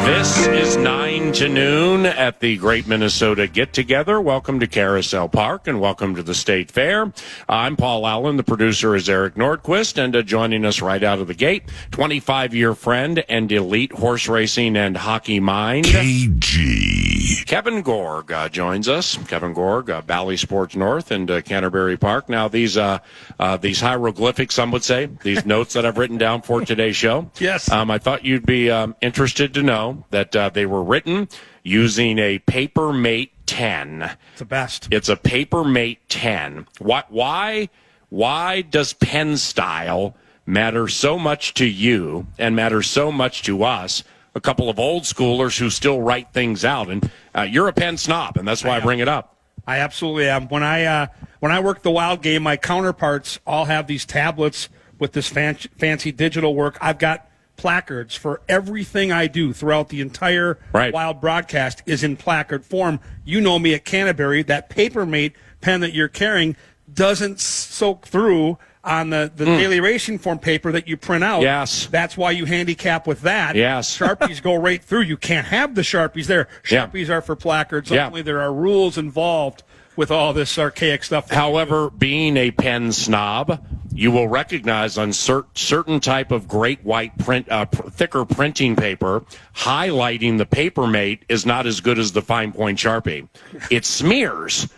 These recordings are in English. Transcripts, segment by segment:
This is 9 to noon at the Great Minnesota Get-Together. Welcome to Carousel Park and welcome to the State Fair. I'm Paul Allen. The producer is Eric Nordquist, and joining us right out of the gate, 25-year friend and elite horse racing and hockey mind, KG. Kevin Gorg joins us. Kevin Gorg, Bally Sports North and Canterbury Park. Now, these hieroglyphics, some would say, these notes that I've written down for today's show. Yes. I thought you'd be interested to know that they were written using a Papermate 10. It's the best. It's a Papermate 10. Why does pen style matter so much to you and matter so much to us, a couple of old schoolers who still write things out? And you're a pen snob, and that's why I bring it up. I absolutely am. When I work the wild game, my counterparts all have these tablets with this fancy digital work. I've got placards for everything I do throughout the entire wild broadcast is in placard form. You know me at Canterbury. That Papermate pen that you're carrying doesn't soak through on the daily racing form paper that you print out. Yes. That's why you handicap with that. Yes. Sharpies go right through. You can't have the Sharpies there. Sharpies are for placards. Only there are rules involved with all this archaic stuff. However, being a pen snob, you will recognize on certain type of great white print, thicker printing paper, highlighting the Papermate is not as good as the fine point Sharpie. It smears.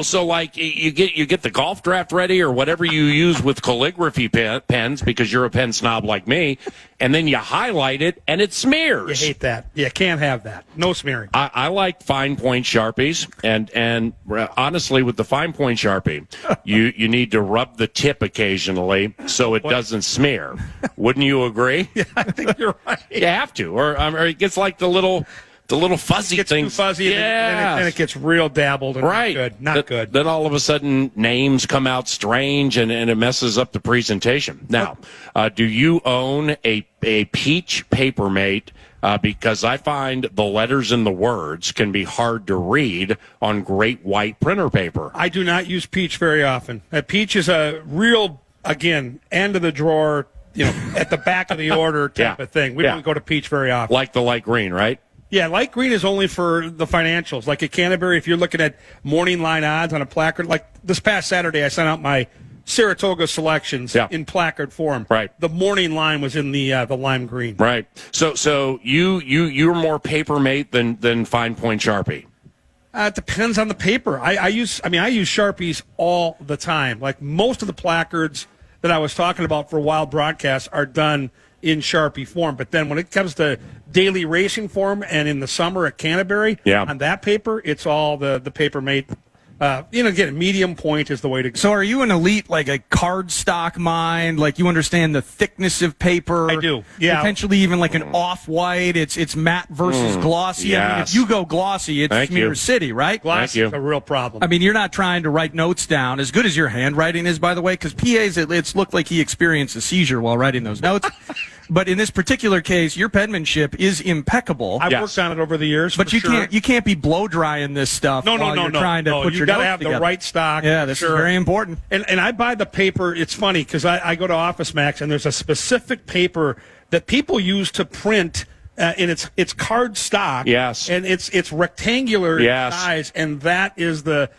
So like you get the golf draft ready or whatever you use with calligraphy pens because you're a pen snob like me, and then you highlight it and it smears. You hate that. You can't have that. No smearing. I like fine point Sharpies, and honestly, with the fine point Sharpie, you need to rub the tip occasionally so it doesn't smear. Wouldn't you agree? Yeah, I think you're right. You have to, or it gets like the little fuzzy gets things. Too fuzzy, and it gets real dabbled. And not good. Then all of a sudden, names come out strange, and it messes up the presentation. Now, do you own a peach Papermate? Because I find the letters and the words can be hard to read on great white printer paper. I do not use peach very often. Peach is a real, again, end of the drawer, at the back of the order type of thing. We don't go to peach very often. Like the light green, right? Yeah, light green is only for the financials. Like at Canterbury, if you're looking at morning line odds on a placard, like this past Saturday, I sent out my Saratoga selections in placard form. Right. The morning line was in the lime green. Right. So you're more Papermate than fine point Sharpie. It depends on the paper. I use Sharpies all the time. Like most of the placards that I was talking about for wild broadcasts are done in Sharpie form. But then when it comes to daily racing form and in the summer at Canterbury, on that paper, it's all the Papermate. Again, medium point is the way to go. So are you an elite, like a cardstock mind? Like you understand the thickness of paper? I do, yeah. Potentially even like an off-white. It's matte versus glossy. Yes. I mean, if you go glossy, it's Smear City, right? Glossy is a real problem. I mean, you're not trying to write notes down, as good as your handwriting is, by the way, because PA's, it's looked like he experienced a seizure while writing those notes. But in this particular case, your penmanship is impeccable. I've worked on it over the years, but you can't be blow drying this stuff. No. Trying to put you your got to notes have together. the right stock. Yeah, this is very important. And I buy the paper. It's funny because I go to Office Max and there's a specific paper that people use to print. And it's card stock. Yes. And it's rectangular in size, and that is the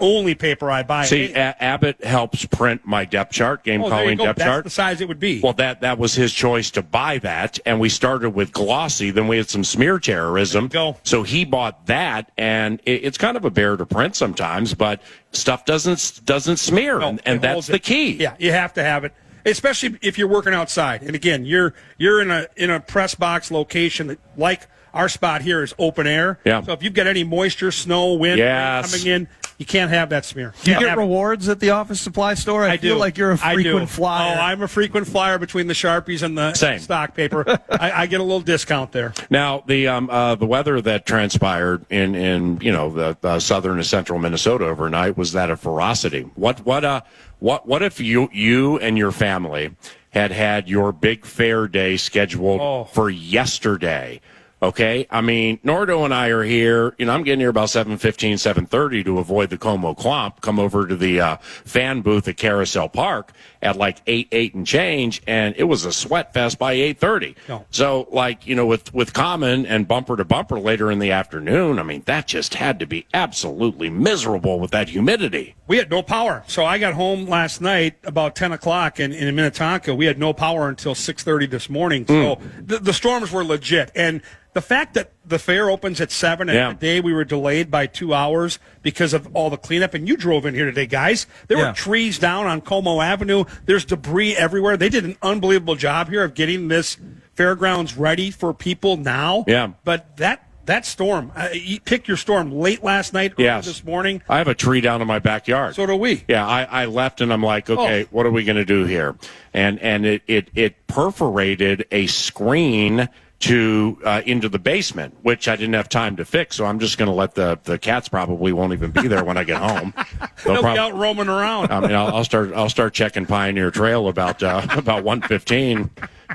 only paper I buy. See, Abbott helps print my depth chart, game calling depth chart. That's the size it would be. Well, that was his choice to buy that, and we started with glossy. Then we had some smear terrorism. So he bought that, and it's kind of a bear to print sometimes, but stuff doesn't smear, and that's the key. Yeah, you have to have it. Especially if you're working outside, and again, you're in a press box location that, like our spot here, is open air. Yeah. So if you've got any moisture, snow, wind coming in, you can't have that smear. Do you get rewards at the office supply store? I feel like you're a frequent flyer. Oh, I'm a frequent flyer between the Sharpies and the stock paper. I get a little discount there. Now the weather that transpired in the southern and central Minnesota overnight was that of ferocity. What if you and your family had your big fair day scheduled for yesterday? Okay, I mean, Nordo and I are here. I'm getting here about 7:15, 7:30 to avoid the Como Clomp. Come over to the fan booth at Carousel Park, at like 8 and change, and it was a sweat fest by 8:30. No. So, like, with Common and bumper to bumper later in the afternoon, I mean, that just had to be absolutely miserable with that humidity. We had no power. So I got home last night about 10 o'clock in Minnetonka. We had no power until 6:30 this morning. So the storms were legit. And the fact that the fair opens at 7 and today we were delayed by 2 hours because of all the cleanup. And you drove in here today, guys. There were trees down on Como Avenue. There's debris everywhere. They did an unbelievable job here of getting this fairgrounds ready for people now. Yeah. But that storm, you pick your storm late last night, early this morning. I have a tree down in my backyard. So do we. Yeah, I left and I'm like, okay, what are we going to do here? And it perforated a screen to into the basement, which I didn't have time to fix. So I'm just going to let the cats probably won't even be there when I get home. They'll be out roaming around. I mean, I'll start checking Pioneer Trail about 1:15.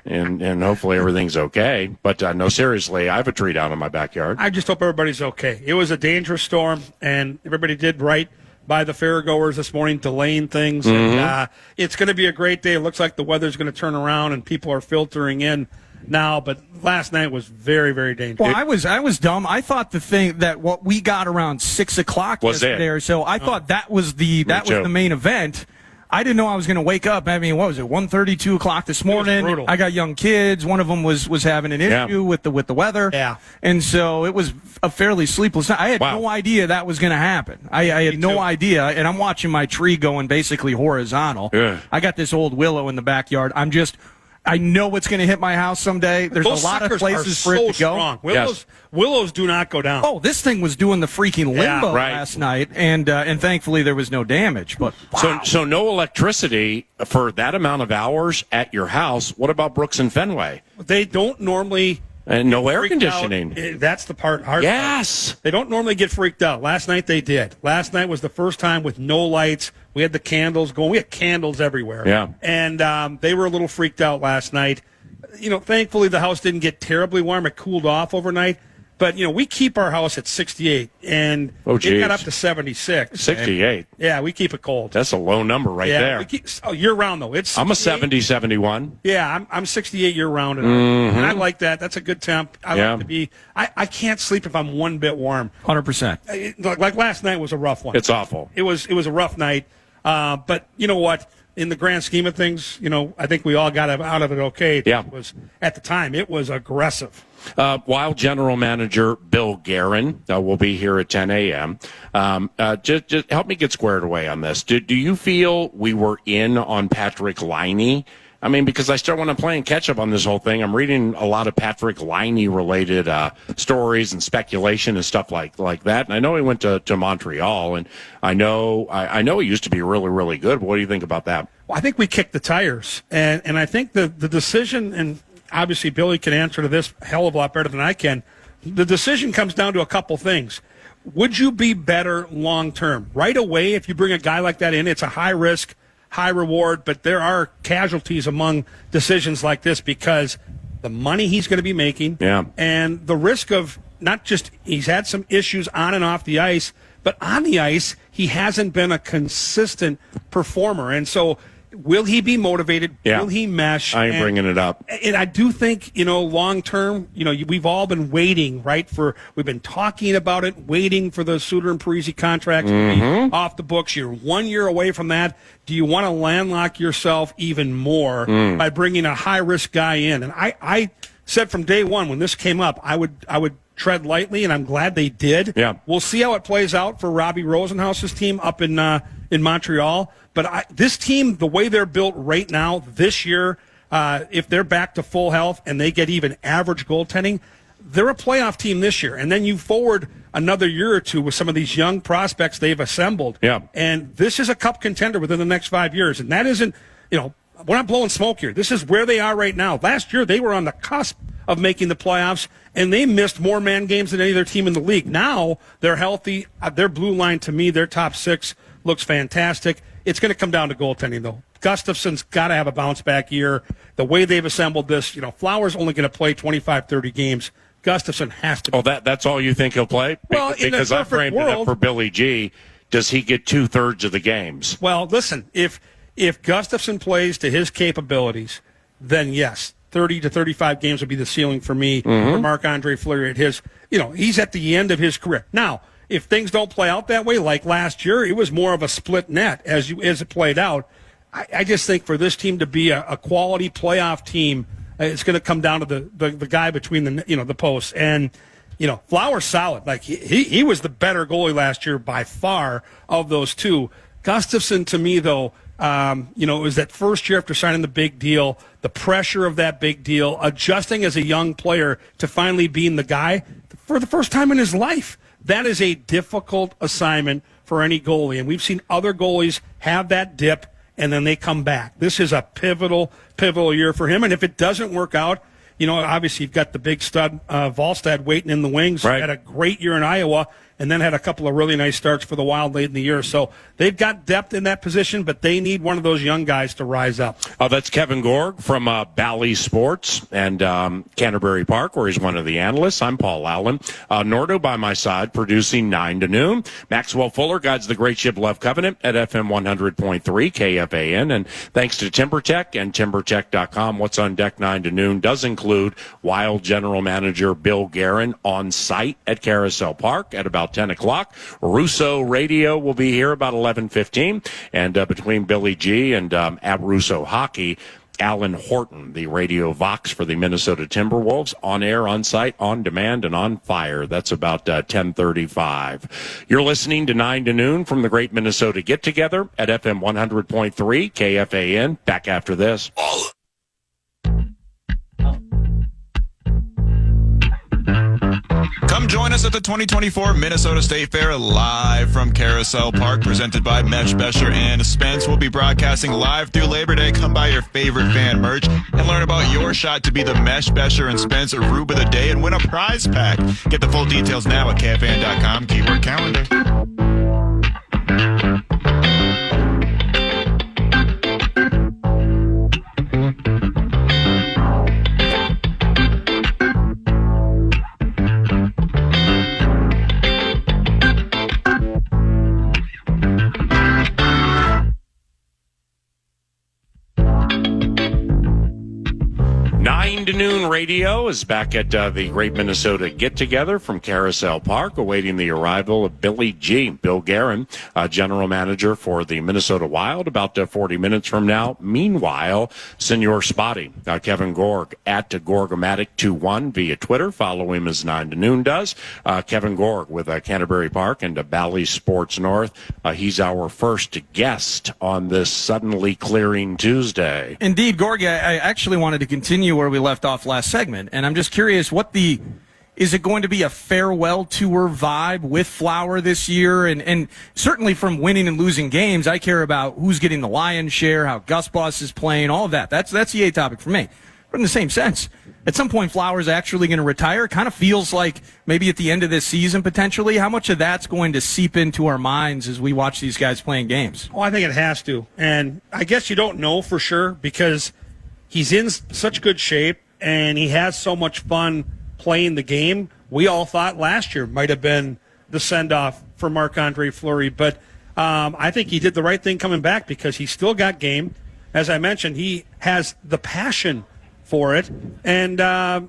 And hopefully everything's okay. But no, seriously, I have a tree down in my backyard. I just hope everybody's okay. It was a dangerous storm, and everybody did right by the fairgoers this morning, delaying things. And it's going to be a great day. It looks like the weather's going to turn around, and people are filtering in now. But last night was very, very dangerous. Well, I was dumb. I thought the thing that what we got around 6 o'clock was yesterday or so. I thought that was the main event. I didn't know I was going to wake up. I mean, what was it, 1:30, 2 o'clock this morning? I got young kids. One of them was having an issue with the weather. Yeah. And so it was a fairly sleepless night. I had no idea that was going to happen. I had no idea. And I'm watching my tree going basically horizontal. Yeah. I got this old willow in the backyard. I know it's going to hit my house someday. There's a lot of places for it to go. Strong. Willows do not go down. Oh, this thing was doing the freaking limbo last night, and thankfully there was no damage. But so no electricity for that amount of hours at your house. What about Brooks and Fenway? They don't normally. And no air conditioning. That's the hard part. They don't normally get freaked out. Last night they did. Last night was the first time with no lights. We had the candles going. We had candles everywhere. Yeah. And they were a little freaked out last night. Thankfully the house didn't get terribly warm. It cooled off overnight. But, we keep our house at 68, and it got up to 76. 68? Yeah, we keep it cold. That's a low number there. Year-round, though. I'm a 70, 71. Yeah, I'm 68 year-round, and I like that. That's a good temp. I like to be – I can't sleep if I'm one bit warm. 100%. Like last night was a rough one. It's awful. It was a rough night. But you know what? In the grand scheme of things, I think we all got out of it okay. Yeah. At the time, it was aggressive. Wild General Manager Bill Guerin will be here at 10 a.m. Just help me get squared away on this. Do you feel we were in on Patrick Liney? I mean, because when I'm playing catch up on this whole thing, I'm reading a lot of Patrick Liney related stories and speculation and stuff like that. And I know he went to Montreal, and I know he used to be really, really good. But what do you think about that? Well, I think we kicked the tires, and I think the decision, and obviously Billy can answer to this a hell of a lot better than I can. The decision comes down to a couple things. Would you be better long term? Right away, if you bring a guy like that in, it's a high risk, high reward, but there are casualties among decisions like this because the money he's going to be making and the risk of not just he's had some issues on and off the ice, but on the ice, he hasn't been a consistent performer. And so will he be motivated? Yeah. Will he mesh? I ain't bringing it up. And I do think, long term, we've all been waiting, right? We've been talking about it, waiting for the Suter and Parisi contracts to be off the books. You're 1 year away from that. Do you want to landlock yourself even more by bringing a high risk guy in? And I said from day one when this came up, I would tread lightly, and I'm glad they did. Yeah. We'll see how it plays out for Robbie Rosenhaus's team up in Montreal. But this team, the way they're built right now, this year, if they're back to full health and they get even average goaltending, they're a playoff team this year. And then you forward another year or two with some of these young prospects they've assembled. Yeah. And this is a cup contender within the next 5 years. And that isn't, we're not blowing smoke here. This is where they are right now. Last year, they were on the cusp of making the playoffs, and they missed more man games than any other team in the league. Now they're healthy. Their blue line, to me, their top six looks fantastic. It's going to come down to goaltending, though. Gustafson's got to have a bounce-back year. The way they've assembled this, Flowers only going to play 25, 30 games. Gustafson has to be. Oh, that's all you think he'll play? Well, because I framed it up for Billy G. Does he get 2/3 of the games? Well, listen, if if Gustafsson plays to his capabilities, then yes, 30 to 35 games would be the ceiling for me for Marc-Andre Fleury at his, he's at the end of his career. Now, if things don't play out that way, like last year, it was more of a split net as it played out. I just think for this team to be a quality playoff team, it's going to come down to the guy between the posts. And, Flowers solid. Like he was the better goalie last year by far of those two. Gustafsson, to me, though, it was that first year after signing the big deal, the pressure of that big deal, adjusting as a young player to finally being the guy for the first time in his life. That is a difficult assignment for any goalie, and we've seen other goalies have that dip, and then they come back. This is a pivotal year for him, and if it doesn't work out, obviously you've got the big stud Volstad waiting in the wings. Right. Had a great year in Iowa, and then had a couple of really nice starts for the Wild late in the year. So they've got depth in that position, but they need one of those young guys to rise up. That's Kevin Gorg from Bally Sports and Canterbury Park, where he's one of the analysts. I'm Paul Allen. Nordo by my side, producing 9 to noon. Maxwell Fuller guides the great ship Love Covenant at FM 100.3 KFAN. And thanks to TimberTech and TimberTech.com, what's on deck 9 to noon does include Wild General Manager Bill Guerin on site at Carousel Park at about 10 o'clock. Russo Radio will be here about 11:15. And between Billy G and at Russo Hockey, Alan Horton, the radio Vox for the Minnesota Timberwolves, on air, on site, on demand, and on fire. That's about 10:35. You're listening to 9 to noon from the Great Minnesota Get Together at FM 100.3 KFAN. Back after this. Come join us at the 2024 Minnesota State Fair live from Carousel Park, presented by Mesh Besher and Spence. We'll be broadcasting live through Labor Day. Come buy your favorite fan merch and learn about your shot to be the Mesh Besher and Spence Rube of the Day and win a prize pack. Get the full details now at KFAN.com, keyword calendar. Noon Radio is back at the Great Minnesota Get Together from Carousel Park, awaiting the arrival of Billy G. Bill Guerin, General Manager for the Minnesota Wild, about 40 minutes from now. Meanwhile, Senor Spotty, Kevin Gorg at Gorgomatic21 via Twitter. Follow him as 9 to noon does. Kevin Gorg with Canterbury Park and Bally Sports North. He's our first guest on this suddenly clearing Tuesday. Indeed, Gorg, I actually wanted to continue where we left off last segment, and I'm just curious, is it going to be a farewell tour vibe with Flower this year? And certainly from winning and losing games, I care about who's getting the lion's share, how Gus Boss is playing, all of that. That's the A topic for me. But in the same sense, at some point Flower's actually going to retire. Kind of feels like maybe at the end of this season potentially. How much of that's going to seep into our minds as we watch these guys playing games? Oh, I think it has to. And I guess you don't know for sure because he's in such good shape and he has so much fun playing the game. We all thought last year might have been the send-off for Marc-Andre Fleury, but I think he did the right thing coming back because he's still got game. As I mentioned, he has the passion for it, and why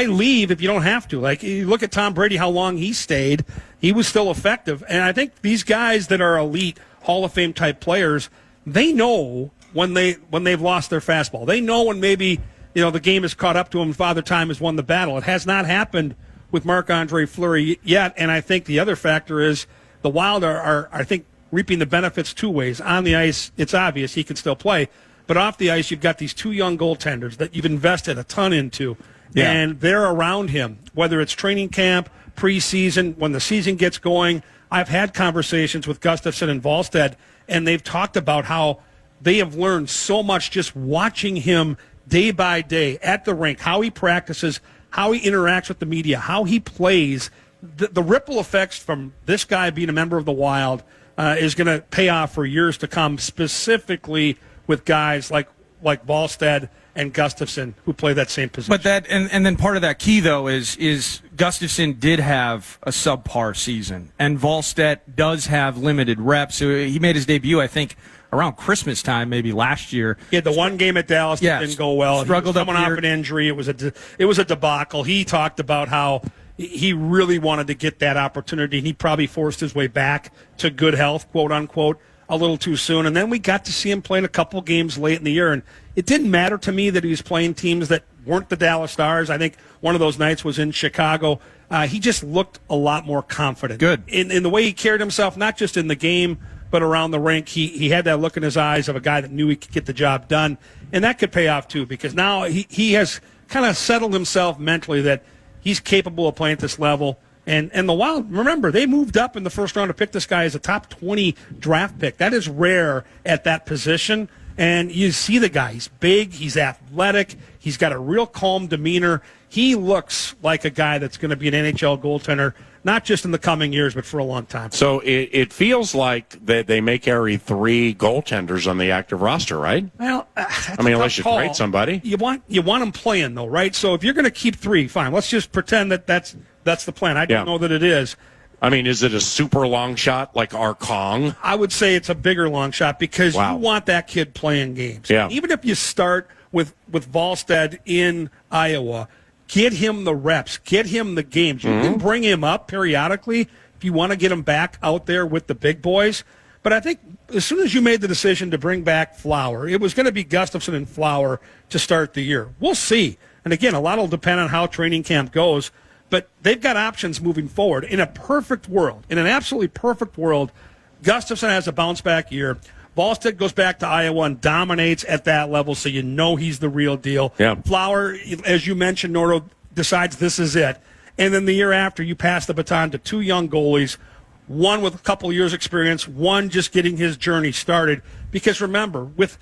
leave if you don't have to? Like, you look at Tom Brady, how long he stayed. He was still effective, and I think these guys that are elite Hall of Fame type players, they know when they've lost their fastball. They know when maybe the game has caught up to them. Father Time has won the battle. It has not happened with Marc-Andre Fleury yet, and I think the other factor is the Wild are I think reaping the benefits two ways. On the ice, it's obvious he can still play, but off the ice, you've got these two young goaltenders that you've invested a ton into, and they're around him, whether it's training camp, preseason, when the season gets going. I've had conversations with Gustafsson and Volstad, and they've talked about how they have learned so much just watching him day by day at the rink, how he practices, how he interacts with the media, how he plays. The ripple effects from this guy being a member of the Wild is going to pay off for years to come, specifically with guys like Volstad and Gustafsson who play that same position. But that and then part of that key though is Gustafsson did have a subpar season, and Volstad does have limited reps. So he made his debut, I think, around Christmas time, maybe last year. He had the one game at Dallas that didn't go well. Struggled he was coming up off an injury. It was a debacle. He talked about how he really wanted to get that opportunity, and he probably forced his way back to good health, quote unquote, a little too soon. And then we got to see him playing a couple games late in the year, and it didn't matter to me that he was playing teams that weren't the Dallas Stars. I think one of those nights was in Chicago. He just looked a lot more confident. Good. In the way he carried himself, not just in the game, but around the rink. He had that look in his eyes of a guy that knew he could get the job done. And that could pay off, too, because now he has kind of settled himself mentally that he's capable of playing at this level. And the Wild, remember, they moved up in the first round to pick this guy as a top 20 draft pick. That is rare at that position. And you see the guy. He's big. He's athletic. He's got a real calm demeanor. He looks like a guy that's going to be an NHL goaltender, not just in the coming years, but for a long time. So it feels like that they may carry 3 goaltenders on the active roster, right? Well, unless you trade somebody. You want them playing, though, right? So if you're going to keep 3, fine. Let's just pretend that's the plan. I don't know that it is. I mean, is it a super long shot like Kong? I would say it's a bigger long shot because you want that kid playing games. Yeah. Even if you start with Volstead in Iowa, get him the reps, get him the games. You can bring him up periodically if you want to get him back out there with the big boys. But I think as soon as you made the decision to bring back Flower, it was going to be Gustafsson and Flower to start the year. We'll see. And again, a lot will depend on how training camp goes. But they've got options moving forward. In a perfect world, in an absolutely perfect world, Gustafsson has a bounce-back year. Volstead goes back to Iowa and dominates at that level, so you know he's the real deal. Yeah. Flower, as you mentioned, Nordo, decides this is it. And then the year after, you pass the baton to 2 young goalies, one with a couple years' experience, one just getting his journey started. Because remember, with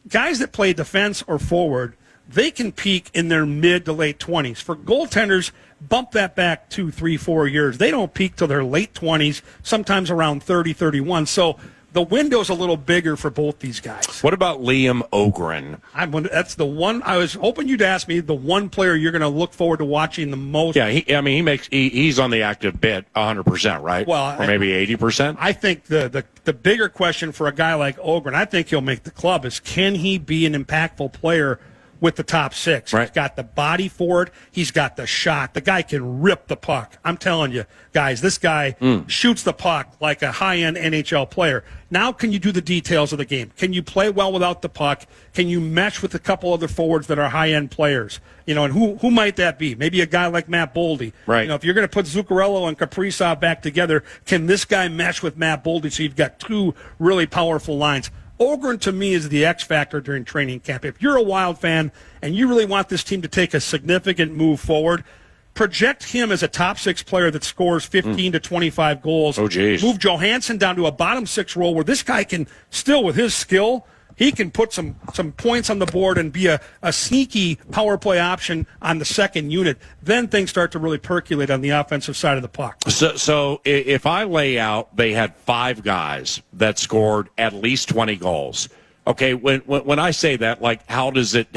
guys that play defense or forward, they can peak in their mid to late 20s. For goaltenders, bump that back 2, 3, 4 years. They don't peak till their late 20s, sometimes around 30, 31. So the window's a little bigger for both these guys. What about Liam Ogren? That's the one I was hoping you'd ask me, the one player you're going to look forward to watching the most. Yeah, he's on the active bit 100%, right? Well, or maybe 80%? I think the bigger question for a guy like Ogren, I think he'll make the club, is can he be an impactful player with the top 6. Right. He's got the body for it. He's got the shot. The guy can rip the puck. I'm telling you, guys, this guy shoots the puck like a high-end NHL player. Now can you do the details of the game? Can you play well without the puck? Can you mesh with a couple other forwards that are high-end players? And who might that be? Maybe a guy like Matt Boldy. Right. If you're going to put Zuccarello and Kaprizov back together, can this guy mesh with Matt Boldy so you've got 2 really powerful lines? Ogren, to me, is the X factor during training camp. If you're a Wild fan and you really want this team to take a significant move forward, project him as a top 6 player that scores 15 to 25 goals. Oh, geez. Move Johansson down to a bottom 6 role where this guy can still, with his skill, he can put some points on the board and be a sneaky power play option on the second unit. Then things start to really percolate on the offensive side of the puck. So if I lay out, they had 5 guys that scored at least 20 goals. Okay, when I say that, like, how does it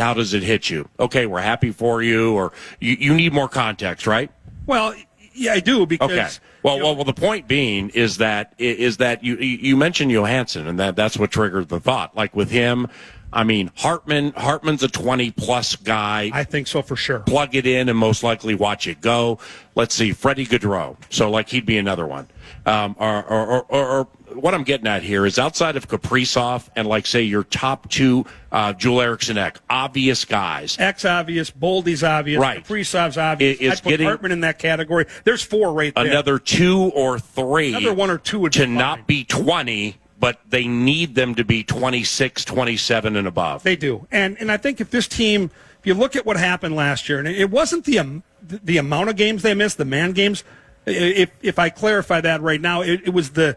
hit you? Okay, we're happy for you, or you need more context, right? Well, yeah, I do, because okay. Well, the point being is that you mentioned Johansson, and that's what triggered the thought. Like with him, I mean, Hartman's a 20-plus guy. I think so for sure. Plug it in and most likely watch it go. Let's see, Freddie Gaudreau. So, like, he'd be another one. Or what I'm getting at here is outside of Kaprizov and, like, say, your top 2, Joel Eriksson Ek, obvious guys. Ek's obvious, Boldy's obvious, right. Kaprizov's obvious. I'd put Hartman in that category. There's 4 right there. Another 2 or 3. Another 1 or 2 would be to fine. not be 20, but they need them to be 26, 27 and above. They do. And I think if this team, if you look at what happened last year, and it wasn't the amount of games they missed, the man games. If I clarify that right now, it was the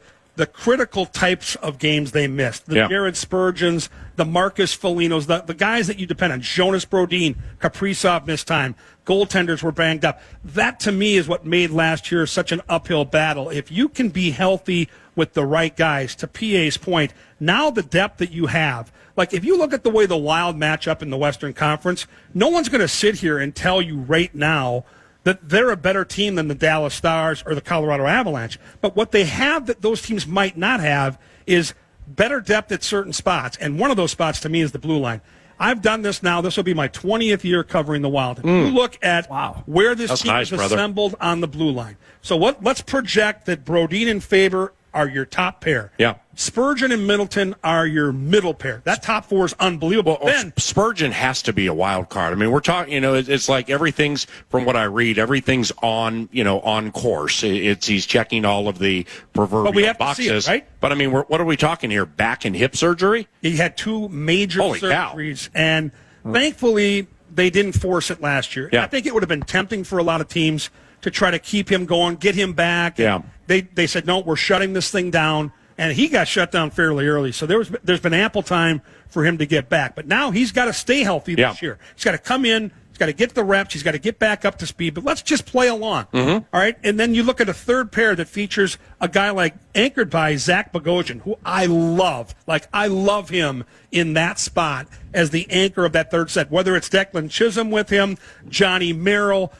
critical types of games they missed. The Jared Spurgeons, the Marcus Folignos, the guys that you depend on. Jonas Brodin, Kaprizov missed time. Goaltenders were banged up. That, to me, is what made last year such an uphill battle. If you can be healthy with the right guys, to PA's point, now the depth that you have, like if you look at the way the Wild match up in the Western Conference, no one's going to sit here and tell you right now that they're a better team than the Dallas Stars or the Colorado Avalanche. But what they have that those teams might not have is better depth at certain spots, and one of those spots to me is the blue line. I've done this now. This will be my 20th year covering the Wild. If you look at where this team is assembled on the blue line. So let's project that Brodin and Faber are your top pair. Yeah. Spurgeon and Middleton are your middle pair. That top four is unbelievable. Well, then Spurgeon has to be a wild card. I mean, we're talking, it's like everything's, from what I read, everything's on course. He's checking all of the proverbial but we have boxes. To see it, right? But I mean, what are we talking here? Back and hip surgery? He had 2 major Holy surgeries, cow. and thankfully they didn't force it last year. Yeah. I think it would have been tempting for a lot of teams to try to keep him going, get him back. Yeah. They said, no, we're shutting this thing down. And he got shut down fairly early. So there's been ample time for him to get back. But now he's got to stay healthy this year. He's got to come in. He's got to get the reps. He's got to get back up to speed. But let's just play along. All right? And then you look at a third pair that features a guy like anchored by Zach Bogosian, who I love. Like, I love him in that spot as the anchor of that third set. Whether it's Declan Chisholm with him, Johnny Merrill,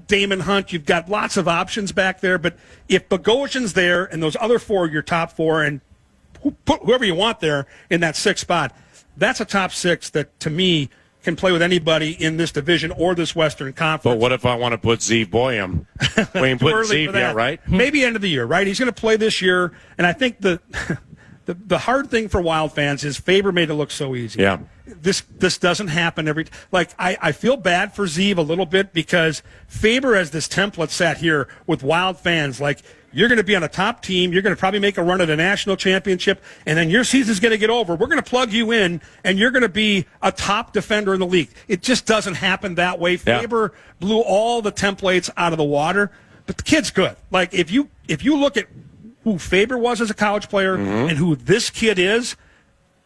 Damon Hunt, you've got lots of options back there. But if Bogosian's there and those other 4 are your top 4, and put whoever you want there in that 6th spot, that's a top 6 that, to me, can play with anybody in this division or this Western Conference. But what if I want to put Zeev Boyum? We ain't putting Zeev yet, right? Maybe end of the year, right? He's going to play this year, and I think the hard thing for Wild fans is Faber made it look so easy. Yeah. This doesn't happen every like I feel bad for Zeev a little bit because Faber has this template set here with Wild fans. Like, you're going to be on a top team, you're going to probably make a run at a national championship, and then your season's going to get over. We're going to plug you in, and you're going to be a top defender in the league. It just doesn't happen that way. Yeah. Faber blew all the templates out of the water, but the kid's good. Like, if you look at who Faber was as a college player and who this kid is,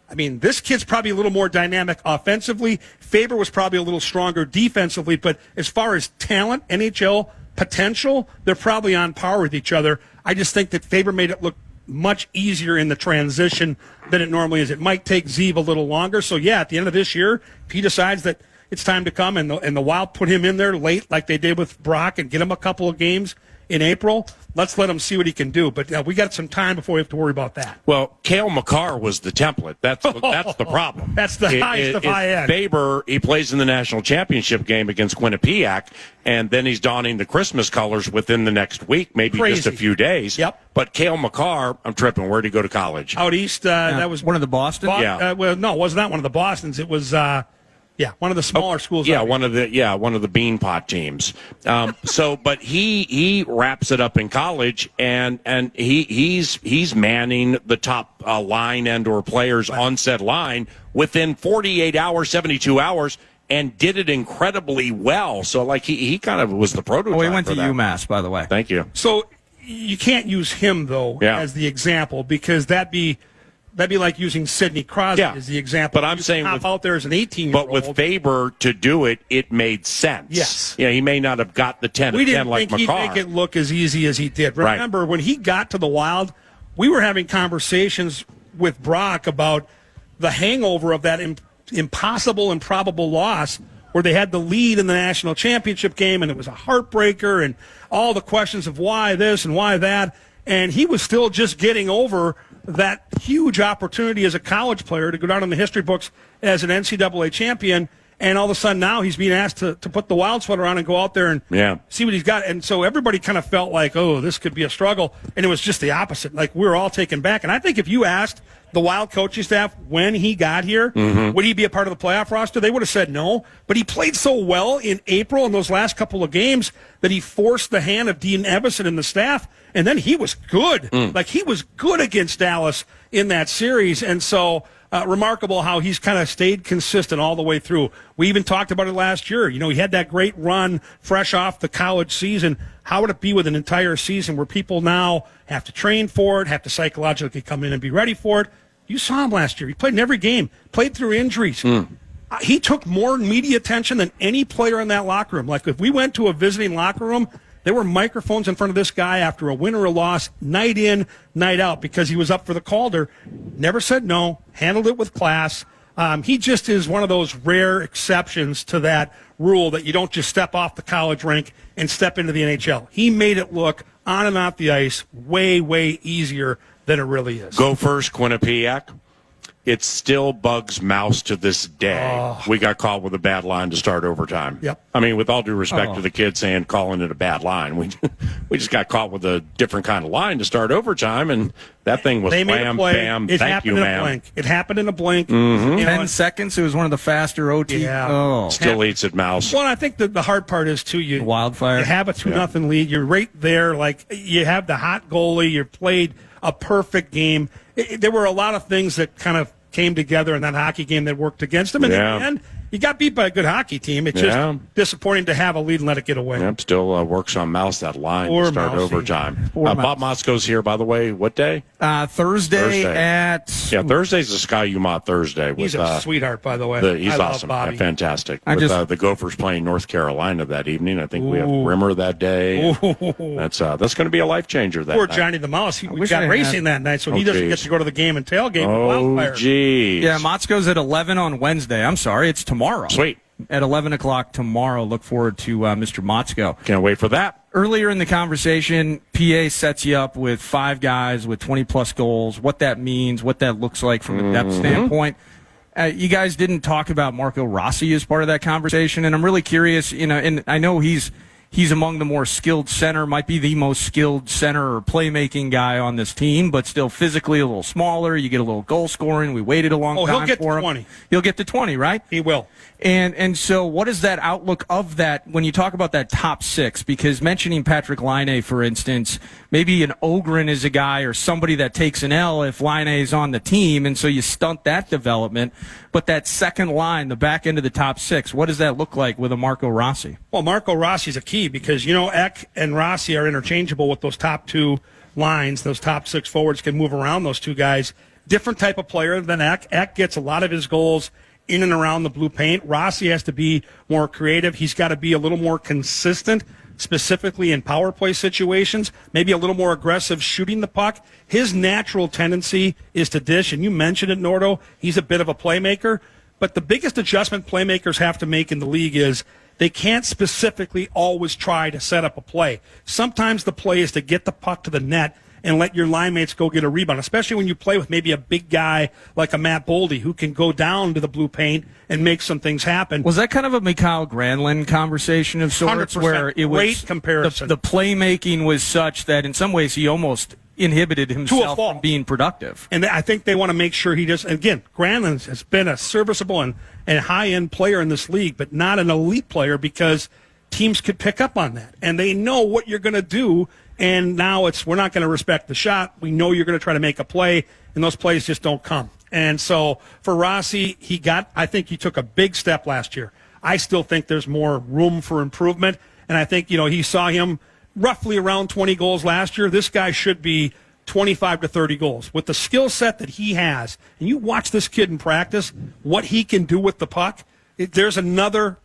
I mean, this kid's probably a little more dynamic offensively. Faber was probably a little stronger defensively, but as far as talent, NHL potential, they're probably on par with each other. I just think that Faber made it look much easier in the transition than it normally is. It might take Zeev a little longer. So, yeah, at the end of this year, if he decides that it's time to come and the Wild put him in there late like they did with Brock and get him a couple of games in April, let's let him see what he can do. But we got some time before we have to worry about that. Well, Cale Makar was the template. That's the problem. That's the highest of high end. Faber, he plays in the national championship game against Quinnipiac, and then he's donning the Christmas colors within the next week, maybe Crazy. just a few days. Yep. But Cale Makar, I'm tripping. Where did he go to college? Out east, that was one of the Boston. Yeah. Well, no, it was not one of the Bostons. It was one of the smaller schools. Yeah, one of the Beanpot teams. But he wraps it up in college, and he's manning the top line and or players on said line within 48 hours, 72 hours, and did it incredibly well. So like he kind of was the prototype. Oh, he went for to that. UMass, by the way. Thank you. So you can't use him though as the example because that'd be like using Sidney Crosby as the example. But I'm saying out there as an 18-year-old. But with Faber to do it, it made sense. Yes. Yeah, he may not have got the 10 we of 10 didn't like think he'd Makar. make it look as easy as he did. Remember, when he got to the Wild, we were having conversations with Brock about the hangover of that impossible, improbable loss where they had the lead in the national championship game, and it was a heartbreaker, and all the questions of why this and why that. And he was still just getting over that huge opportunity as a college player to go down in the history books as an NCAA champion. And all of a sudden now he's being asked to put the Wild sweater on and go out there and see what he's got. And so everybody kind of felt like, oh, this could be a struggle. And it was just the opposite. Like, we were all taken back. And I think if you asked the Wild coaching staff when he got here, would he be a part of the playoff roster, they would have said no. But he played so well in April in those last couple of games that he forced the hand of Dean Evison and the staff. And then he was good. Like, he was good against Dallas in that series. And so remarkable how he's kind of stayed consistent all the way through. We even talked about it last year. You know, he had that great run fresh off the college season. How would it be with an entire season where people now have to train for it, have to psychologically come in and be ready for it? You saw him last year. He played in every game, played through injuries. He took more media attention than any player in that locker room. Like, if we went to a visiting locker room, there were microphones in front of this guy after a win or a loss, night in, night out, because he was up for the Calder. Never said no, handled it with class. He just is one of those rare exceptions to that rule that you don't just step off the college rank and step into the NHL. He made it look, on and off the ice, way, way easier than it really is. Go first, Quinnipiac. It still bugs Mouse to this day. We got caught with a bad line to start overtime. Yep. I mean, with all due respect to the kids saying calling it a bad line, we just got caught with a different kind of line to start overtime, and that thing was They made bam, a play. bam, It thank happened you, in ma'am. a blink. It happened in a blink. Mm-hmm. 10 seconds. It was one of the faster OT. Yeah. Oh. Still eats it, Mouse. Well, I think the hard part is, too, you Wildfire. You have a 2-0 lead. You're right there. Like, you have the hot goalie. You played a perfect game. There were a lot of things that kind of came together in that hockey game that worked against them. And in the end, you got beat by a good hockey team. It's just disappointing to have a lead and let it get away. Yep, still works on Mouse, that line Poor to start Mousy. overtime. Poor Bob Motzko's here, by the way. What day? Thursday at... Yeah, Thursday's the Sky Umont Thursday. With, He's a sweetheart, by the way. He's I love awesome. Bobby. Fantastic. I With just- the Gophers playing North Carolina that evening. I think we have Rimmer that day. That's going to be a life changer. That Poor night. Johnny the Mouse. We wish I got had- racing that night, so he doesn't geez. get to go to the game and tailgate Oh, with Wildfire. geez. Yeah, Motzko's at 11 on Wednesday. I'm sorry, it's tomorrow. Sweet. At 11 o'clock tomorrow. Look forward to Mr. Motzko. Can't wait for that. Earlier in the conversation, PA sets you up with 5 guys with 20-plus goals, what that means, what that looks like from a depth standpoint. You guys didn't talk about Marco Rossi as part of that conversation, and I'm really curious, and I know he's among the more skilled center, might be the most skilled center or playmaking guy on this team, but still physically a little smaller. You get a little goal scoring. We waited a long time he'll get for to him. 20. He'll get to 20, right? He will. And so what is that outlook of that when you talk about that top 6? Because mentioning Patrick Laine, for instance, maybe an Ogren is a guy or somebody that takes an L if Laine is on the team, and so you stunt that development. But that second line, the back end of the top 6, what does that look like with a Marco Rossi? Well, Marco Rossi's a key because, Eck and Rossi are interchangeable with those top 2 lines. Those top 6 forwards can move around those 2 guys. Different type of player than Eck. Eck gets a lot of his goals in and around the blue paint. Rossi has to be more creative. He's got to be a little more consistent, specifically in power play situations, maybe a little more aggressive shooting the puck. His natural tendency is to dish, and you mentioned it, Nordo. He's a bit of a playmaker. But the biggest adjustment playmakers have to make in the league is they can't specifically always try to set up a play. Sometimes the play is to get the puck to the net and let your line mates go get a rebound, especially when you play with maybe a big guy like a Matt Boldy who can go down to the blue paint and make some things happen. Was that kind of a Mikhail Granlund conversation of sorts 100%. where it was Great comparison. The playmaking was such that in some ways he almost inhibited himself fault. from being productive? And I think they want to make sure he does. Again, Granlund has been a serviceable and high-end player in this league, but not an elite player because teams could pick up on that. And they know what you're going to do. And now we're not going to respect the shot. We know you're going to try to make a play, and those plays just don't come. And so for Rossi, I think he took a big step last year. I still think there's more room for improvement. And I think, he saw him roughly around 20 goals last year. This guy should be 25 to 30 goals. With the skill set that he has, and you watch this kid in practice, what he can do with the puck, there's another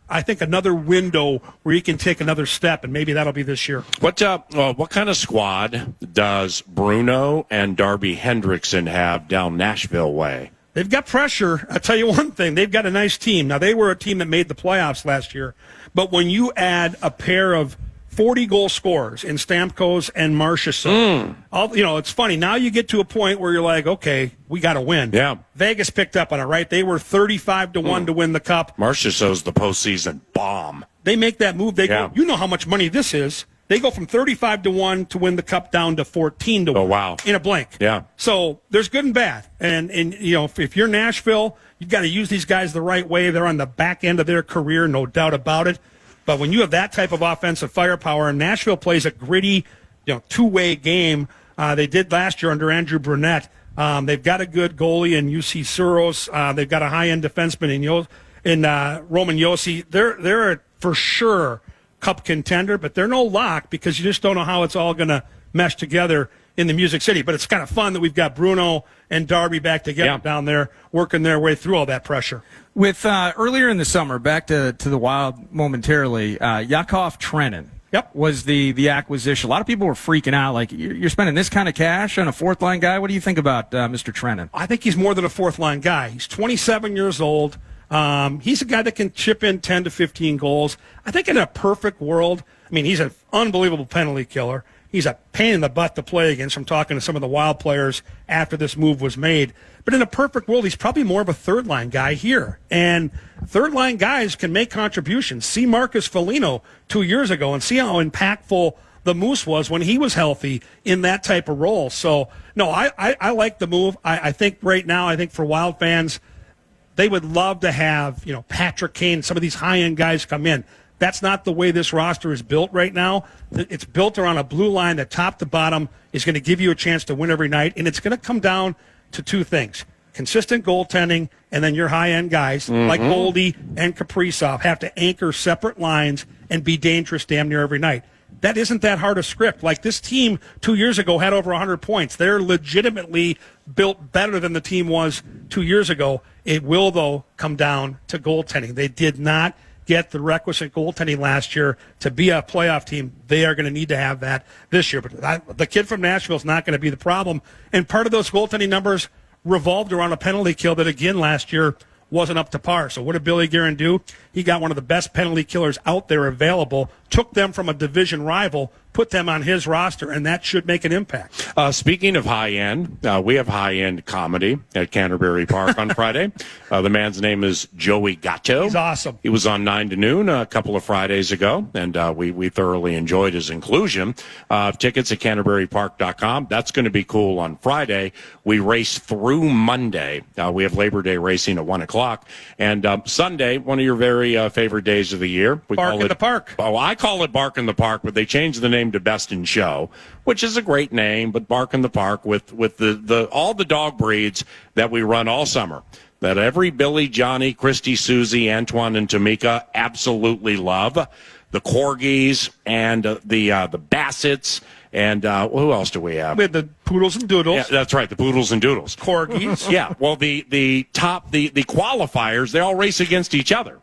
window where he can take another step, and maybe that'll be this year. What kind of squad does Bruno and Darby Hendrickson have down Nashville way? They've got pressure. I'll tell you one thing. They've got a nice team. Now, they were a team that made the playoffs last year, but when you add a pair of 40-goal scorers in Stamkos and Marchessault. It's funny. Now you get to a point where you're like, okay, we got to win. Yeah. Vegas picked up on it, right? They were 35-1 to win the cup. Marchessault's the postseason bomb. They make that move. They Yeah. go, you know how much money this is. They go from 35-1 to win the cup down to 14-1. Oh, wow. In a blink. Yeah. So there's good and bad. And if you're Nashville, you've got to use these guys the right way. They're on the back end of their career, no doubt about it. But when you have that type of offensive firepower, and Nashville plays a gritty, two-way game. They did last year under Andrew Brunette. They've got a good goalie in UC Suros. They've got a high-end defenseman in Roman Josi. They're a, for sure cup contender, but they're no lock because you just don't know how it's all going to mesh together in the Music City. But it's kind of fun that we've got Bruno and Darby back together down there working their way through all that pressure. With earlier in the summer, back to the Wild momentarily, Yakov Trenin was the acquisition. A lot of people were freaking out, like, you're spending this kind of cash on a fourth-line guy? What do you think about Mr. Trenin? I think he's more than a fourth-line guy. He's 27 years old. He's a guy that can chip in 10 to 15 goals. I think in a perfect world, he's an unbelievable penalty killer. he's a pain in the butt to play against from talking to some of the Wild players after this move was made. But in a perfect world, he's probably more of a third-line guy here. And third-line guys can make contributions. See Marcus Foligno 2 years ago and see how impactful the Moose was when he was healthy in that type of role. So, no, I like the move. I think right now, I think for Wild fans, they would love to have, Patrick Kane, some of these high-end guys come in. That's not the way this roster is built right now. It's built around a blue line that top to bottom is going to give you a chance to win every night, and it's going to come down to two things. Consistent goaltending, and then your high-end guys like Boldy and Kaprizov have to anchor separate lines and be dangerous damn near every night. That isn't that hard a script. Like this team 2 years ago had over 100 points. They're legitimately built better than the team was 2 years ago. It will, though, come down to goaltending. They did not get the requisite goaltending last year to be a playoff team. They are going to need to have that this year. But the kid from Nashville is not going to be the problem. And part of those goaltending numbers revolved around a penalty kill that, again, last year wasn't up to par. So what did Billy Guerin do? He got one of the best penalty killers out there available, took them from a division rival, put them on his roster, and that should make an impact. Speaking of high-end, we have high-end comedy at Canterbury Park on Friday. The man's name is Joey Gatto. He's awesome. He was on 9 to noon a couple of Fridays ago, and we thoroughly enjoyed his inclusion. Tickets at CanterburyPark.com. That's going to be cool on Friday. We race through Monday. We have Labor Day racing at 1 o'clock. And Sunday, one of your very favorite days of the year. Bark in the Park. Oh, I call it Bark in the Park, but they changed the name to Best in Show, which is a great name, but Bark in the Park with the all the dog breeds that we run all summer, that every Billy, Johnny, Christy, Susie, Antoine, and Tamika absolutely love. The Corgis and the Bassets. And who else do we have? We had the Poodles and Doodles. Yeah, that's right, the Poodles and Doodles. Corgis. Yeah, well, the qualifiers, they all race against each other.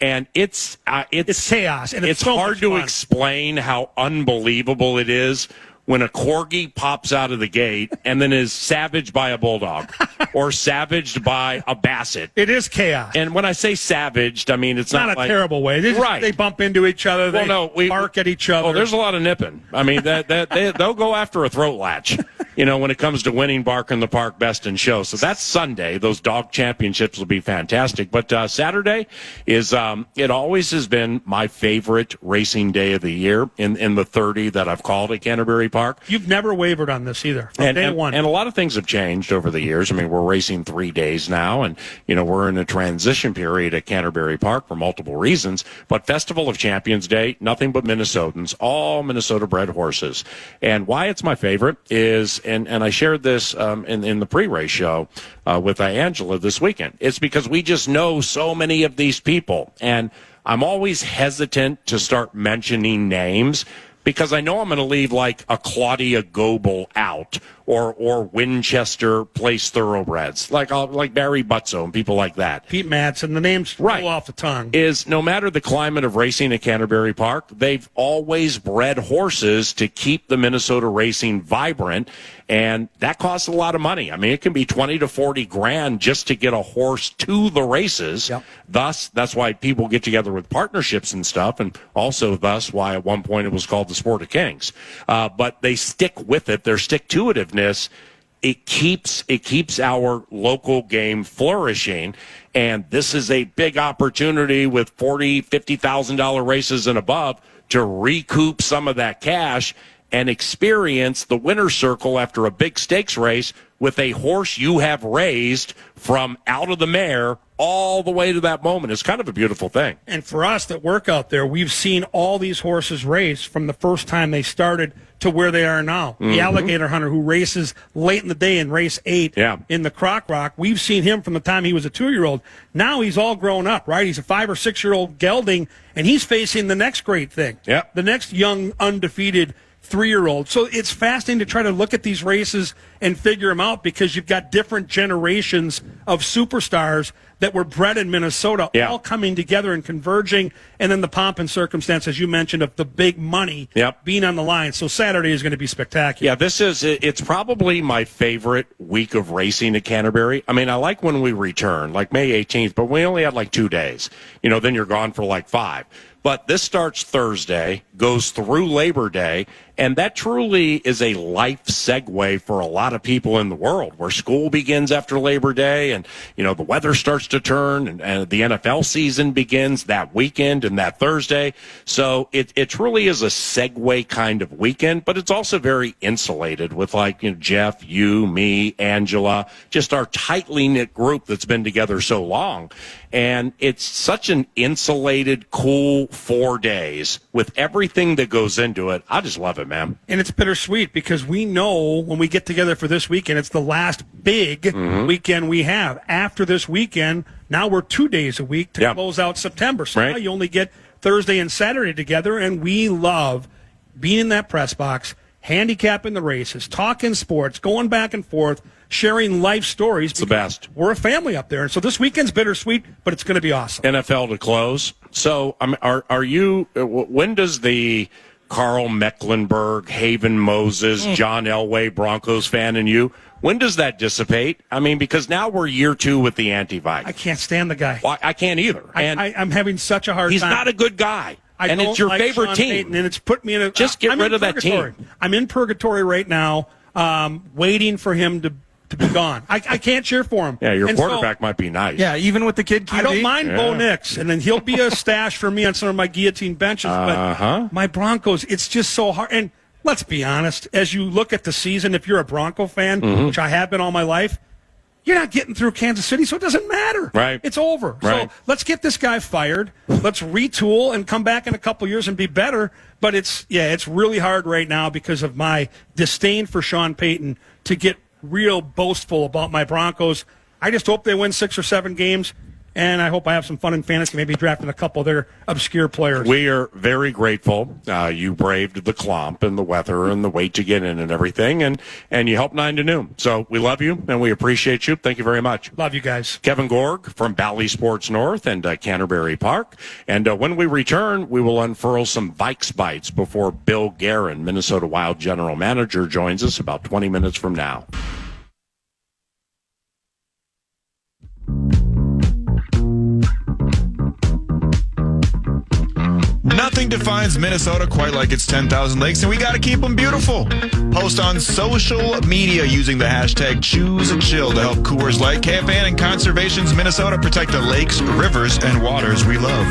And it's chaos. And it's so hard to fun. explain how unbelievable it is when a Corgi pops out of the gate and then is savaged by a Bulldog or savaged by a Basset. It is chaos. And when I say savaged, I mean it's not a like, terrible way. They bump into each other. They bark at each other. Oh, there's a lot of nipping. I mean, they'll go after a throat latch, when it comes to winning Bark in the Park Best in Show. So that's Sunday. Those dog championships will be fantastic. But Saturday is, it always has been my favorite racing day of the year in the 30 that I've called at Canterbury Park. You've never wavered on this either. From day one. And a lot of things have changed over the years. I mean, we're racing 3 days now, and, we're in a transition period at Canterbury Park for multiple reasons. But Festival of Champions Day, nothing but Minnesotans, all Minnesota-bred horses. And why it's my favorite is, and I shared this in the pre-race show with Angela this weekend, it's because we just know so many of these people. And I'm always hesitant to start mentioning names, because I know I'm going to leave like a Claudia Goebel out or Winchester Place Thoroughbreds, like Barry Butzo and people like that. Pete Madsen, the names roll off the tongue. Is no matter the climate of racing at Canterbury Park, they've always bred horses to keep the Minnesota racing vibrant, and that costs a lot of money. I mean, it can be 20 to 40 grand just to get a horse to the races. Yep. Thus, that's why people get together with partnerships and stuff, and also thus why at one point it was called the Sport of Kings. But they stick with it. Their stick-to-itiveness, it keeps our local game flourishing. And this is a big opportunity with $40,000, $50,000 races and above to recoup some of that cash and experience the winner's circle after a big stakes race with a horse you have raised from out of the mare all the way to that moment. It's kind of a beautiful thing. And for us that work out there, we've seen all these horses race from the first time they started to where they are now. Mm-hmm. The Alligator Hunter, who races late in the day in race 8 in the Croc Rock, we've seen him from the time he was a 2-year-old. Now he's all grown up, right? He's a 5 or 6-year-old gelding, and he's facing the next great thing. The next young, undefeated 3-year-old. So it's fascinating to try to look at these races and figure them out, because you've got different generations of superstars that were bred in Minnesota all coming together and converging, and then the pomp and circumstance, as you mentioned, of the big money being on the line. So Saturday is going to be spectacular. Yeah, it's probably my favorite week of racing at Canterbury. I mean, I like when we return, like May 18th, but we only had like 2 days. Then you're gone for like 5. But this starts Thursday, goes through Labor Day, And that truly is a life segue for a lot of people in the world, where school begins after Labor Day and, the weather starts to turn and the NFL season begins that weekend and that Thursday. So it truly is a segue kind of weekend, but it's also very insulated with Jeff, you, me, Angela, just our tightly knit group that's been together so long. And it's such an insulated, cool 4 days with everything that goes into it. I just love it, man. And it's bittersweet because we know when we get together for this weekend, it's the last big weekend we have. After this weekend, now we're 2 days a week to close out September. So now you only get Thursday and Saturday together, and we love being in that press box, handicapping the races, talking sports, going back and forth, sharing life stories. It's the best. We're a family up there. And so this weekend's bittersweet, but it's going to be awesome. NFL to close. So are you, when does the Carl Mecklenburg, Haven Moses, John Elway, Broncos fan and you, when does that dissipate? I mean, because now we're year 2 with the anti-Vikes. I can't stand the guy. Well, I can't either. And I'm having such a hard time. He's not a good guy. And it's your favorite Sean team. Payton, and it's put me in a... Just get rid of that team. I'm in purgatory right now, waiting for him to be gone. I can't cheer for him. Yeah, your quarterback might be nice. Yeah, even with the kid QB. I don't mind Bo Nix, and then he'll be a stash for me on some of my guillotine benches. But my Broncos, it's just so hard. And let's be honest, as you look at the season, if you're a Bronco fan, which I have been all my life, you're not getting through Kansas City, so it doesn't matter. Right. It's over. Right. So let's get this guy fired. Let's retool and come back in a couple years and be better. But it's really hard right now because of my disdain for Sean Payton to get real boastful about my Broncos. I just hope they win 6 or 7 games, and I hope I have some fun in fantasy, maybe drafting a couple of their obscure players. We are very grateful. You braved the clomp and the weather and the wait to get in and everything, and you helped 9 to noon. So we love you, and we appreciate you. Thank you very much. Love you guys. Kevin Gorg from Bally Sports North and Canterbury Park. And when we return, we will unfurl some Vikes Bites before Bill Guerin, Minnesota Wild General Manager, joins us about 20 minutes from now. Nothing defines Minnesota quite like its 10,000 lakes, and we got to keep them beautiful. Post on social media using the hashtag #ChooseChill to help Coors Light, KFAN, and Conservation's Minnesota protect the lakes, rivers, and waters we love.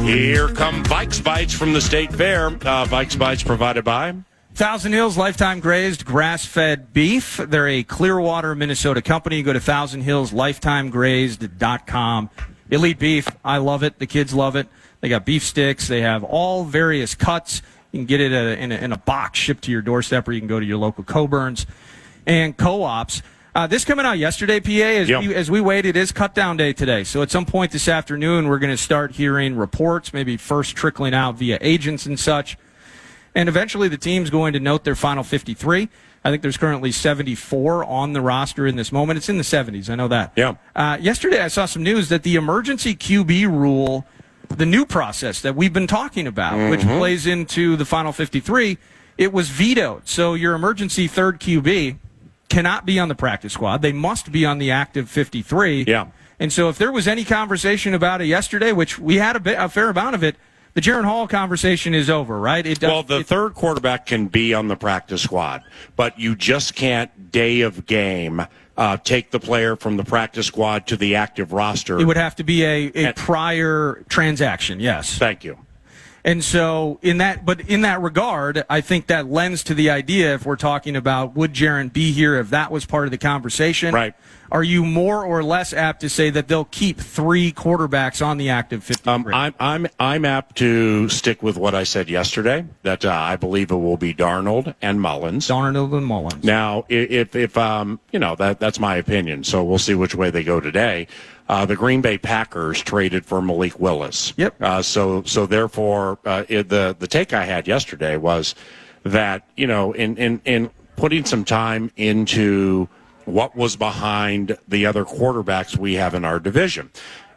Here come Vikes Bites from the State Fair. Vikes Bites provided by Thousand Hills Lifetime Grazed Grass-Fed Beef. They're a Clearwater, Minnesota company. Go to thousandhillslifetimegrazed.com. Elite beef. I love it. The kids love it. They got beef sticks. They have all various cuts. You can get it in a box shipped to your doorstep, or you can go to your local Coburns and co-ops. This coming out yesterday, PA, as we wait, it is cut down day today. So at some point this afternoon, we're going to start hearing reports, maybe first trickling out via agents and such. And eventually the team's going to note their final 53. I think there's currently 74 on the roster in this moment. It's in the 70s. I know that. Yeah. Yesterday I saw some news that the emergency QB rule, the new process that we've been talking about, which plays into the final 53, it was vetoed. So your emergency third QB cannot be on the practice squad. They must be on the active 53. Yeah. And so if there was any conversation about it yesterday, which we had a fair amount of it, the Jaron Hall conversation is over, right? The third quarterback can be on the practice squad, but you just can't, day of game, take the player from the practice squad to the active roster. It would have to be a prior transaction, yes. Thank you. And so in that regard, I think that lends to the idea, if we're talking about would Jaron be here if that was part of the conversation. Right. Are you more or less apt to say that they'll keep 3 quarterbacks on the active 53? I'm apt to stick with what I said yesterday, that I believe it will be Darnold and Mullins. Darnold and Mullins. Now, if that's my opinion, so we'll see which way they go today. The Green Bay Packers traded for Malik Willis. Yep. So therefore, the take I had yesterday was that, in putting some time into what was behind the other quarterbacks we have in our division.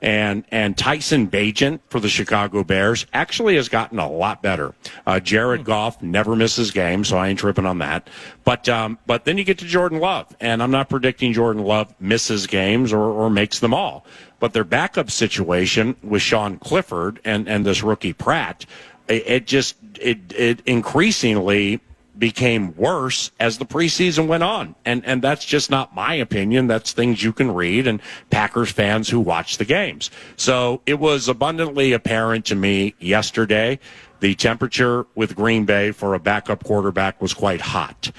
And Tyson Bagent for the Chicago Bears actually has gotten a lot better. Jared Goff never misses games, so I ain't tripping on that. But then you get to Jordan Love, and I'm not predicting Jordan Love misses games or makes them all. But their backup situation with Sean Clifford and this rookie Pratt, it increasingly became worse as the preseason went on. And that's just not my opinion. That's things you can read and Packers fans who watch the games. So it was abundantly apparent to me yesterday the temperature with Green Bay for a backup quarterback was quite hot.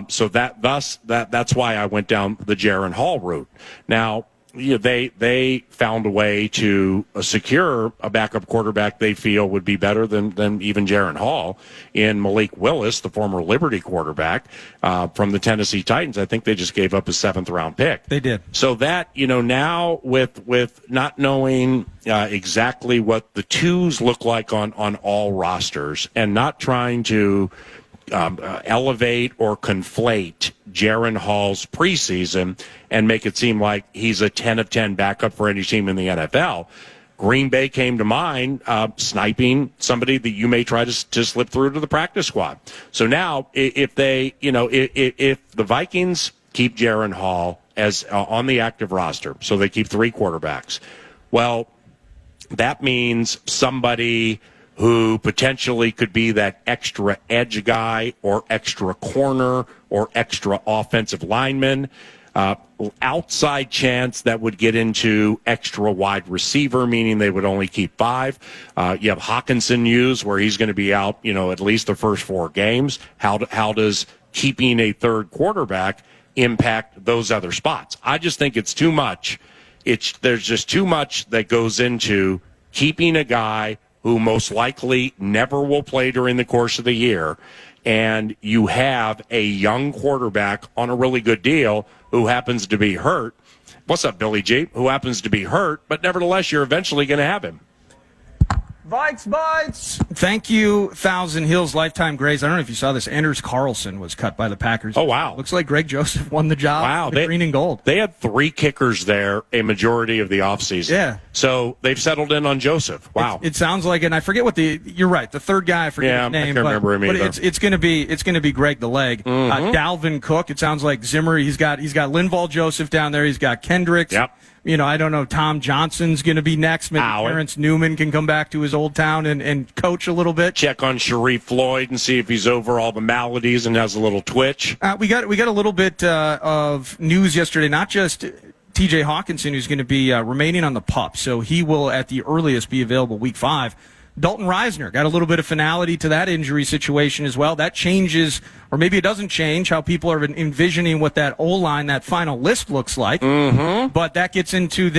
So that's why I went down the Jaren Hall route. Now, they found a way to secure a backup quarterback they feel would be better than even Jaren Hall in Malik Willis, the former Liberty quarterback from the Tennessee Titans. I think they just gave up a 7th-round pick. They did. So that, now with not knowing exactly what the twos look like on all rosters and not trying to elevate or conflate Jaren Hall's preseason and make it seem like he's a 10 of 10 backup for any team in the NFL. Green Bay came to mind, sniping somebody that you may try to slip through to the practice squad. So now, if the Vikings keep Jaren Hall as on the active roster, so they keep 3 quarterbacks, well, that means somebody who potentially could be that extra edge guy or extra corner or extra offensive lineman, outside chance that would get into extra wide receiver, meaning they would only keep 5. You have Hawkinson news where he's going to be out, at least the first 4 games. How does keeping a third quarterback impact those other spots? I just think it's too much. There's just too much that goes into keeping a guy who most likely never will play during the course of the year, and you have a young quarterback on a really good deal who happens to be hurt. What's up, Billy G? Who happens to be hurt, but nevertheless, you're eventually going to have him. Vikes Bites. Thank you, Thousand Hills Lifetime Grays. I don't know if you saw this. Anders Carlson was cut by the Packers. Oh, wow. Looks like Greg Joseph won the job. Wow. The green and gold. They had 3 kickers there a majority of the offseason. Yeah. So they've settled in on Joseph. Wow. It sounds like, and I forget you're right, the third guy, I forget his name. I can't remember him either. But it's going to be Greg the Leg. Mm-hmm. Dalvin Cook, it sounds like Zimmer. He's got Linval Joseph down there. He's got Kendricks. Yep. I don't know. Tom Johnson's going to be next. Maybe Terrence Newman can come back to his old town and coach a little bit. Check on Sharif Floyd and see if he's over all the maladies and has a little twitch. We got a little bit of news yesterday. Not just T.J. Hawkinson, who's going to be remaining on the PUP, so he will at the earliest be available week 5. Dalton Reisner got a little bit of finality to that injury situation as well. That changes, or maybe it doesn't change, how people are envisioning what that O-line, that final list looks like. Mm-hmm. But that gets into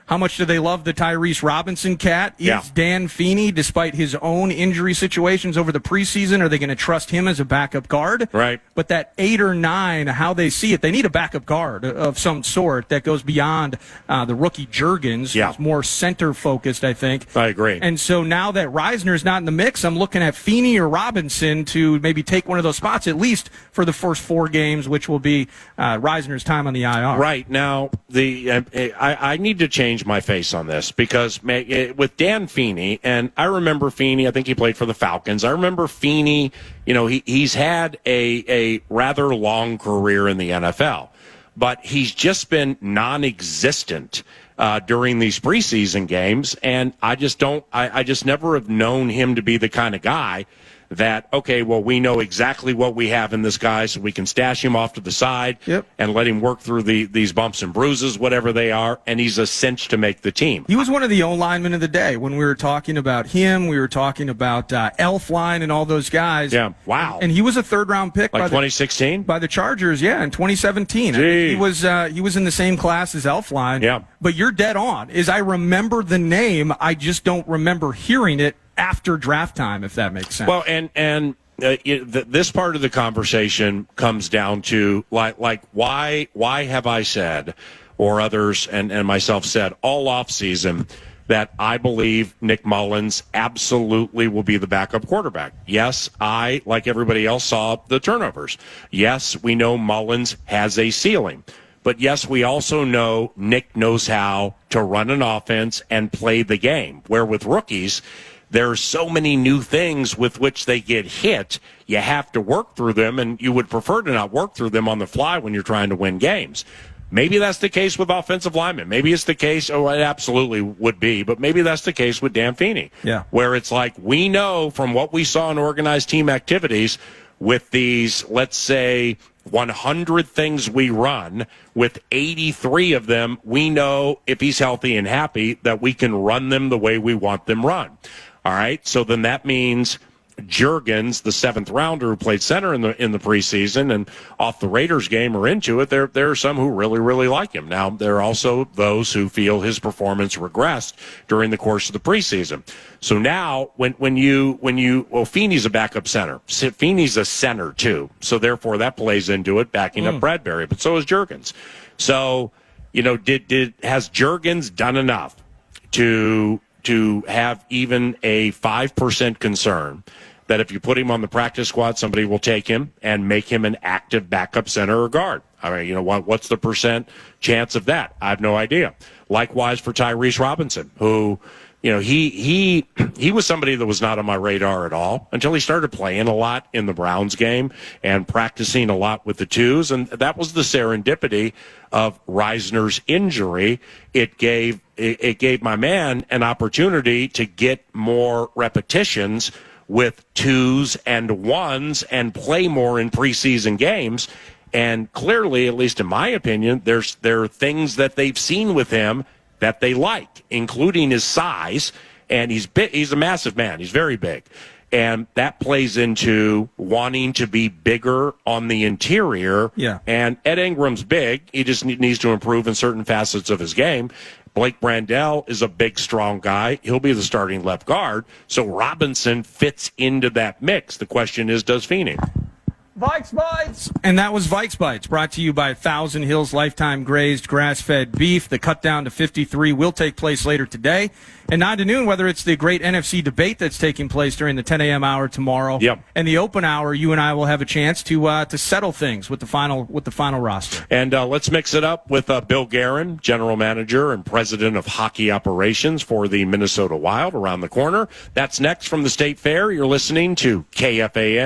how much do they love the Tyrese Robinson cat? Is Dan Feeney, despite his own injury situations over the preseason, are they going to trust him as a backup guard? Right. But that 8 or 9, how they see it, they need a backup guard of some sort that goes beyond the rookie Juergens. Yeah. Who's more center-focused, I think. I agree. And so now that Reisner's not in the mix, I'm looking at Feeney or Robinson to maybe take one of those spots, at least for the first 4 games, which will be Reisner's time on the IR. Right. Now, I need to change my face on this because with Dan Feeney, and I remember Feeney, I think he played for the Falcons. I remember Feeney, he's had a rather long career in the NFL, but he's just been non-existent during these preseason games, and I just never have known him to be the kind of guy that, okay, well, we know exactly what we have in this guy, so we can stash him off to the side and let him work through these bumps and bruises, whatever they are, and he's a cinch to make the team. He was one of the O-linemen of the day when we were talking about him. We were talking about Elfline and all those guys. Yeah, wow. And he was a third-round pick. Like 2016? By the Chargers, in 2017. He was in the same class as Elfline. Yeah. But you're dead on. I remember the name, I just don't remember hearing it after draft time, if that makes sense. Well, and this part of the conversation comes down to like why have I said, or others and myself said all offseason, that I believe Nick Mullins absolutely will be the backup quarterback. Yes, I, like everybody else, saw the turnovers. Yes, we know Mullins has a ceiling. But yes, we also know Nick knows how to run an offense and play the game, where with rookies, there are so many new things with which they get hit. You have to work through them, and you would prefer to not work through them on the fly when you're trying to win games. Maybe that's the case with offensive linemen. Maybe it's the case, it absolutely would be, but maybe that's the case with Dan Feeney. Yeah. Where it's like, we know from what we saw in organized team activities with these, let's say, 100 things we run, with 83 of them, we know if he's healthy and happy that we can run them the way we want them run. All right, so then that means Juergens, the 7th rounder who played center in the preseason and off the Raiders game or into it, there are some who really, really like him. Now, there are also those who feel his performance regressed during the course of the preseason. So now, when Feeney's a backup center. Feeney's a center too. So therefore that plays into it, backing up Bradbury, but so is Juergens. So, has Juergens done enough to have even a 5% concern that if you put him on the practice squad, somebody will take him and make him an active backup center or guard? I mean, what's the percent chance of that? I have no idea. Likewise for Tyrese Robinson, who, he was somebody that was not on my radar at all until he started playing a lot in the Browns game and practicing a lot with the twos. And that was the serendipity of Reisner's injury. It gave my man an opportunity to get more repetitions with twos and ones and play more in preseason games. And clearly, at least in my opinion, there are things that they've seen with him that they like, including his size. And he's a massive man. He's very big. And that plays into wanting to be bigger on the interior. Yeah. And Ed Ingram's big. He just needs to improve in certain facets of his game. Blake Brandel is a big, strong guy. He'll be the starting left guard. So Robinson fits into that mix. The question is, does Feeney? Vikes Bites! And that was Vikes Bites, brought to you by Thousand Hills Lifetime Grazed Grass-Fed Beef. The cut down to 53 will take place later today. And 9 to noon, whether it's the great NFC debate that's taking place during the 10 a.m. hour tomorrow, and the open hour, you and I will have a chance to settle things with the final roster. And let's mix it up with Bill Guerin, general manager and president of hockey operations for the Minnesota Wild, around the corner. That's next from the State Fair. You're listening to KFAN.